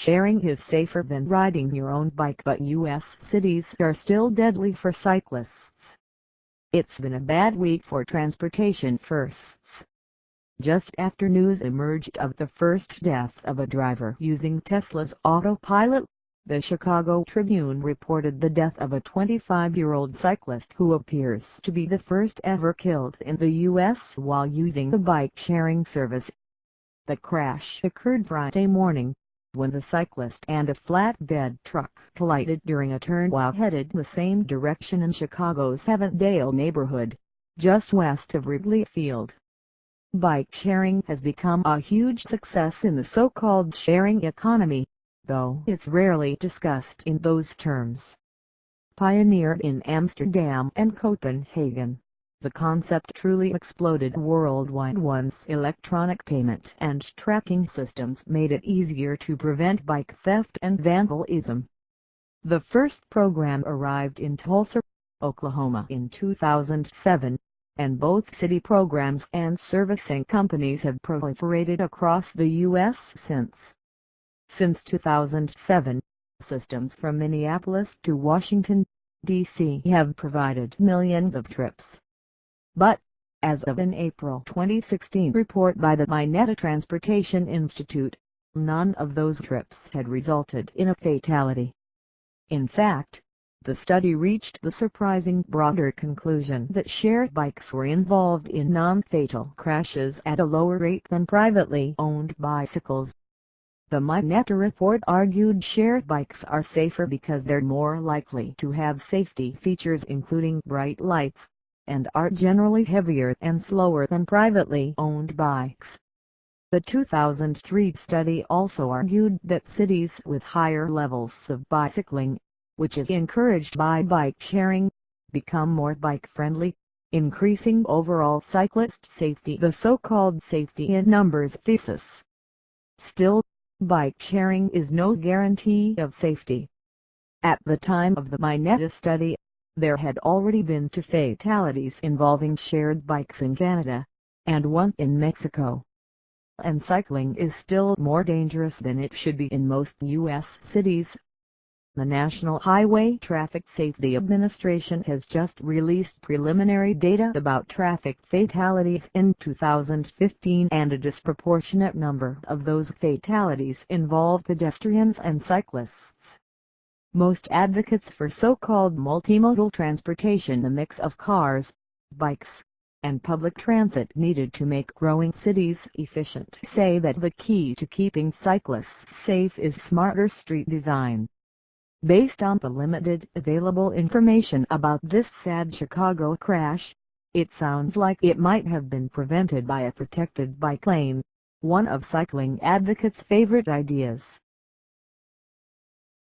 Sharing is safer than riding your own bike, but U.S. cities are still deadly for cyclists. It's been a bad week for transportation firsts. Just after news emerged of the first death of a driver using Tesla's Autopilot, the Chicago Tribune reported the death of a 25-year-old cyclist who appears to be the first ever killed in the U.S. while using the bike-sharing service. The crash occurred Friday morning, when the cyclist and a flatbed truck collided during a turn while headed the same direction in Chicago's Avondale neighborhood, just west of Wrigley Field. Bike sharing has become a huge success in the so-called sharing economy, though it's rarely discussed in those terms. Pioneered in Amsterdam and Copenhagen, the concept truly exploded worldwide once electronic payment and tracking systems made it easier to prevent bike theft and vandalism. The first program arrived in Tulsa, Oklahoma in 2007, and both city programs and servicing companies have proliferated across the U.S. since. Since 2007, systems from Minneapolis to Washington, D.C. have provided millions of trips. But, as of an April 2016 report by the Mineta Transportation Institute, none of those trips had resulted in a fatality. In fact, the study reached the surprising broader conclusion that shared bikes were involved in non-fatal crashes at a lower rate than privately owned bicycles. The Mineta report argued shared bikes are safer because they're more likely to have safety features including bright lights, and are generally heavier and slower than privately owned bikes. The 2003 study also argued that cities with higher levels of bicycling, which is encouraged by bike sharing, become more bike-friendly, increasing overall cyclist safety, the so-called safety in numbers thesis. Still, bike sharing is no guarantee of safety. At the time of the Mineta study, there had already been 2 fatalities involving shared bikes in Canada, and 1 in Mexico. And cycling is still more dangerous than it should be in most U.S. cities. The National Highway Traffic Safety Administration has just released preliminary data about traffic fatalities in 2015, and a disproportionate number of those fatalities involve pedestrians and cyclists. Most advocates for so-called multimodal transportation, a mix of cars, bikes, and public transit needed to make growing cities efficient, say that the key to keeping cyclists safe is smarter street design. Based on the limited available information about this sad Chicago crash, it sounds like it might have been prevented by a protected bike lane, one of cycling advocates' favorite ideas.